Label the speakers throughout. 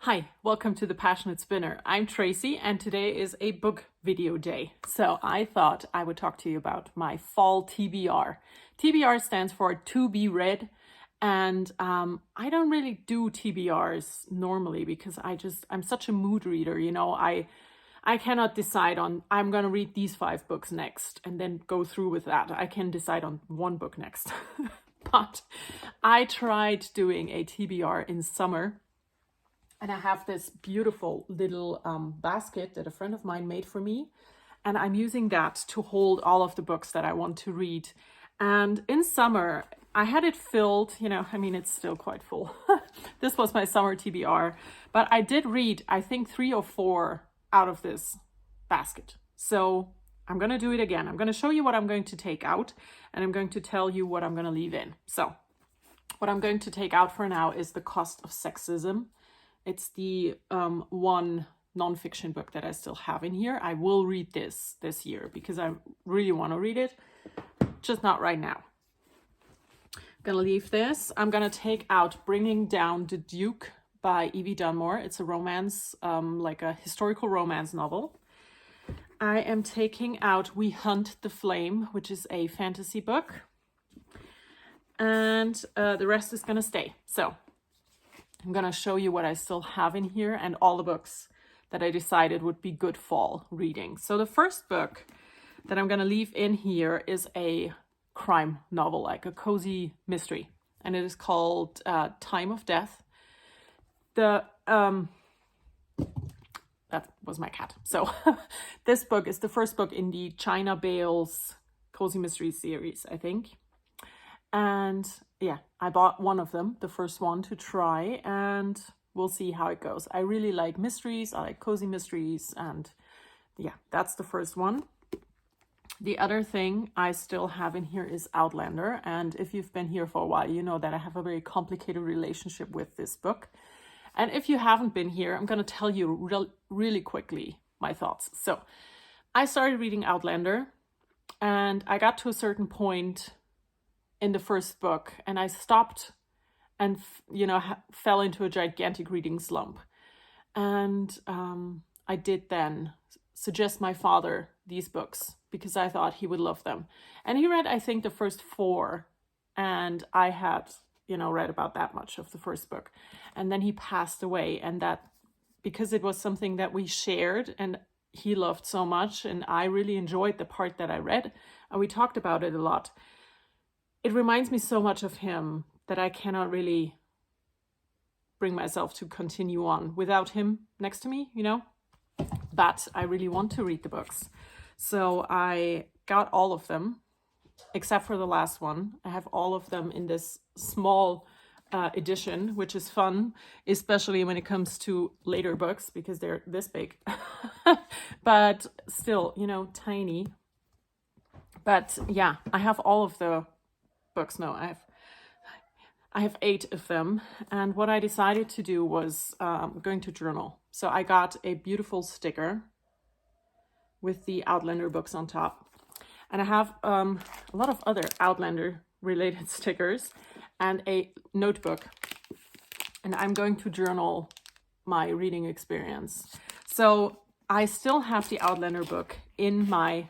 Speaker 1: Hi, welcome to the Passionate Spinner. I'm Tracy and today is a book video day. So I thought I would talk to you about my fall TBR. TBR stands for to be read, and I don't really do TBRs normally because I'm such a mood reader, I cannot decide on I'm going to read these 5 books next and then go through with that. I can decide on one book next. But I tried doing a TBR in summer. And I have this beautiful little basket that a friend of mine made for me. And I'm using that to hold all of the books that I want to read. And in summer, I had it filled, it's still quite full. This was my summer TBR. But I did read, I think, 3 or 4 out of this basket. So I'm going to do it again. I'm going to show you what I'm going to take out. And I'm going to tell you what I'm going to leave in. So what I'm going to take out for now is The Cost of Sexism. It's the one nonfiction book that I still have in here. I will read this year because I really want to read it, just not right now. I'm going to leave this. I'm going to take out Bringing Down the Duke by Evie Dunmore. It's a romance, like a historical romance novel. I am taking out We Hunt the Flame, which is a fantasy book. And the rest is going to stay. So I'm going to show you what I still have in here and all the books that I decided would be good fall reading. So the first book that I'm going to leave in here is a crime novel, like a cozy mystery. And it is called Time of Death. That was my cat. So this book is the first book in the China Bale's Cozy Mystery series, I think. And yeah, I bought one of them, the first one, to try, and we'll see how it goes. I really like mysteries. I like cozy mysteries, and yeah, that's the first one. The other thing I still have in here is Outlander, and if you've been here for a while, you know that I have a very complicated relationship with this book. And if you haven't been here, I'm going to tell you really quickly my thoughts. So I started reading Outlander, and I got to a certain point in the first book, and I stopped and, fell into a gigantic reading slump. And I did then suggest my father these books because I thought he would love them. And he read, I think, the first 4, and I had, read about that much of the first book. And then he passed away, and that because it was something that we shared and he loved so much, and I really enjoyed the part that I read, and we talked about it a lot. It reminds me so much of him that I cannot really bring myself to continue on without him next to me, But I really want to read the books. So I got all of them, except for the last one. I have all of them in this small edition, which is fun, especially when it comes to later books because they're this big. But still, tiny. But yeah, I have all of the books. No, I have 8 of them, and what I decided to do was going to journal. So I got a beautiful sticker with the Outlander books on top, and I have a lot of other Outlander related stickers and a notebook, and I'm going to journal my reading experience. So I still have the Outlander book in my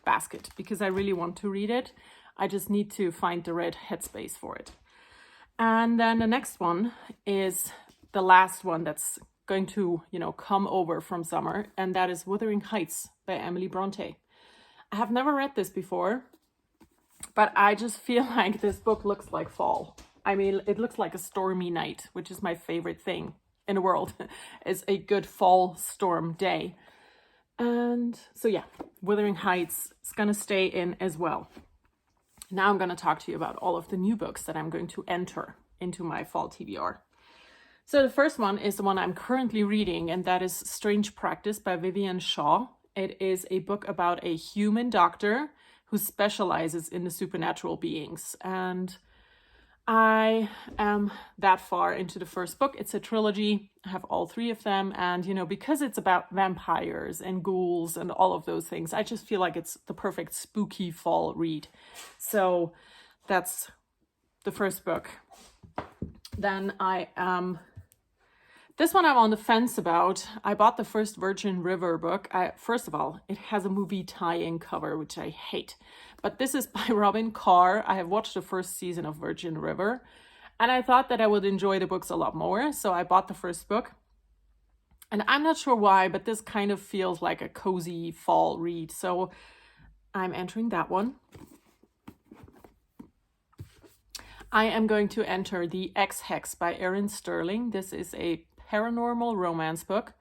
Speaker 1: basket because I really want to read it. I just need to find the right headspace for it. And then the next one is the last one that's going to, come over from summer, and that is Wuthering Heights by Emily Bronte. I have never read this before, but I just feel like this book looks like fall. I mean, it looks like a stormy night, which is my favorite thing in the world, is a good fall storm day. And so yeah, Wuthering Heights is going to stay in as well. Now I'm going to talk to you about all of the new books that I'm going to enter into my fall TBR. So the first one is the one I'm currently reading, and that is Strange Practice by Vivian Shaw. It is a book about a human doctor who specializes in the supernatural beings. And I am that far into the first book. It's a trilogy. I have all 3 of them. And, because it's about vampires and ghouls and all of those things, I just feel like it's the perfect spooky fall read. So that's the first book. Then I am This one I'm on the fence about. I bought the first Virgin River book. First of all, it has a movie tie-in cover, which I hate. But this is by Robin Carr. I have watched the first season of Virgin River, and I thought that I would enjoy the books a lot more. So I bought the first book. And I'm not sure why, but this kind of feels like a cozy fall read. So I'm entering that one. I am going to enter The Ex-Hex by Erin Sterling. This is a paranormal romance book.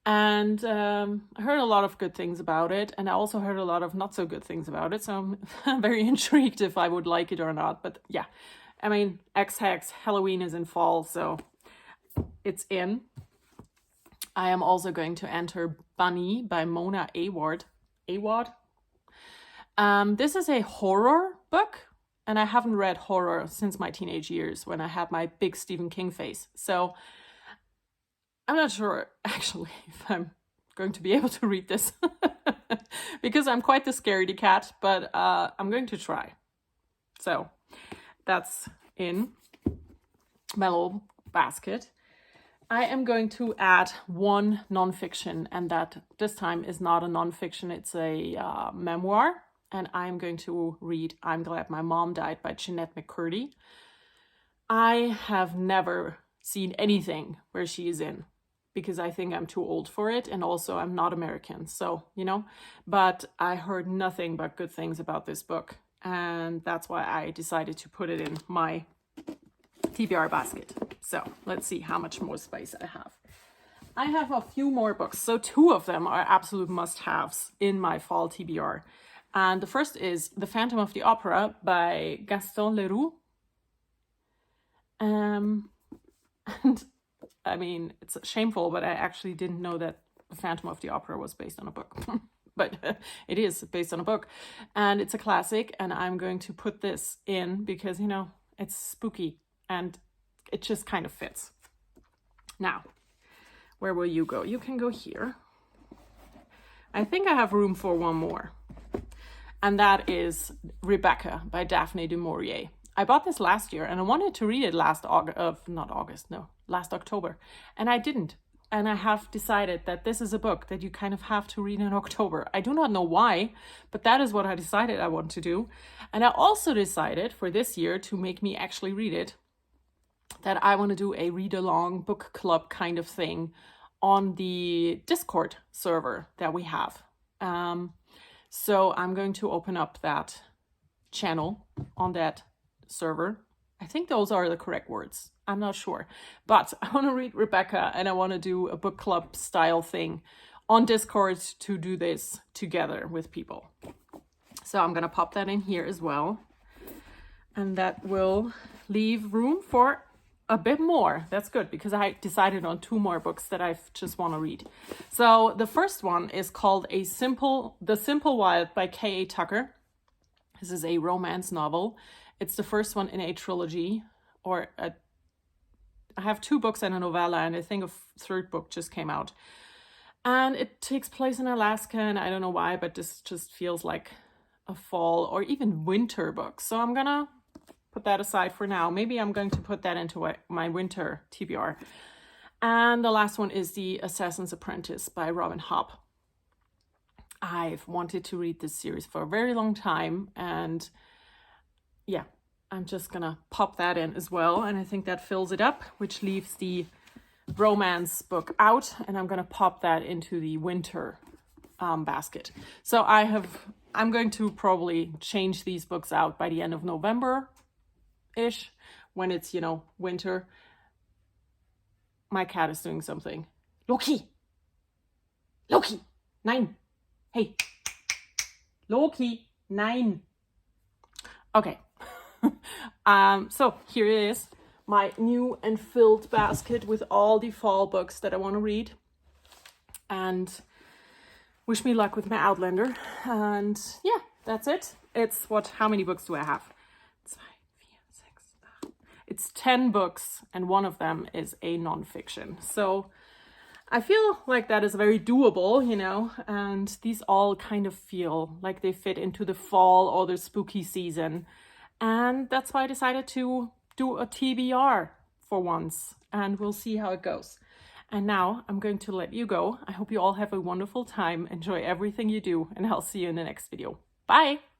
Speaker 1: And I heard a lot of good things about it. And I also heard a lot of not so good things about it. So I'm very intrigued if I would like it or not. But yeah, I mean, Ex-Hex, Halloween is in fall, so it's in. I am also going to enter Bunny by Mona Awad. This is a horror book. And I haven't read horror since my teenage years when I had my big Stephen King face. So I'm not sure, actually, if I'm going to be able to read this. Because I'm quite the scaredy cat, but I'm going to try. So that's in my little basket. I am going to add one nonfiction, and that this time is not a nonfiction, it's a memoir. And I'm going to read I'm Glad My Mom Died by Jeanette McCurdy. I have never seen anything where she is in because I think I'm too old for it. And also I'm not American, so, you know. But I heard nothing but good things about this book. And that's why I decided to put it in my TBR basket. So let's see how much more space I have. I have a few more books. So 2 of them are absolute must-haves in my fall TBR. And the first is The Phantom of the Opera by Gaston Leroux. And I mean, it's shameful, but I actually didn't know that The Phantom of the Opera was based on a book. But it is based on a book. And it's a classic. And I'm going to put this in because, you know, it's spooky. And it just kind of fits. Now, where will you go? You can go here. I think I have room for one more. And that is Rebecca by Daphne du Maurier. I bought this last year and I wanted to read it last October. And I didn't. And I have decided that this is a book that you kind of have to read in October. I do not know why, but that is what I decided I want to do. And I also decided for this year to make me actually read it, that I want to do a read-along book club kind of thing on the Discord server that we have. So I'm going to open up that channel on that server. I think those are the correct words. I'm not sure. But I want to read Rebecca and I want to do a book club style thing on Discord to do this together with people. So I'm going to pop that in here as well. And that will leave room for a bit more. That's good because I decided on 2 more books that I just want to read. So the first one is called The Simple Wild by K.A. Tucker. This is a romance novel. It's the first one in a trilogy, I have 2 books and a novella, and I think a 3rd book just came out. And it takes place in Alaska, and I don't know why, but this just feels like a fall or even winter book. So I'm gonna put that aside for now. Maybe I'm going to put that into my winter TBR. And the last one is The Assassin's Apprentice by Robin Hobb. I've wanted to read this series for a very long time. And yeah, I'm just gonna pop that in as well. And I think that fills it up, which leaves the romance book out. And I'm gonna pop that into the winter basket. So I'm going to probably change these books out by the end of November-ish, when it's, you know, winter. My cat is doing something. Loki! 9! Hey! Loki! 9! Okay. So here it is. My new and filled basket with all the fall books that I want to read. And wish me luck with my Outlander. And yeah, that's it. It's how many books do I have? It's 10 books, and one of them is a nonfiction. So I feel like that is very doable, you know, and these all kind of feel like they fit into the fall or the spooky season. And that's why I decided to do a TBR for once and we'll see how it goes. And now I'm going to let you go. I hope you all have a wonderful time. Enjoy everything you do, and I'll see you in the next video. Bye!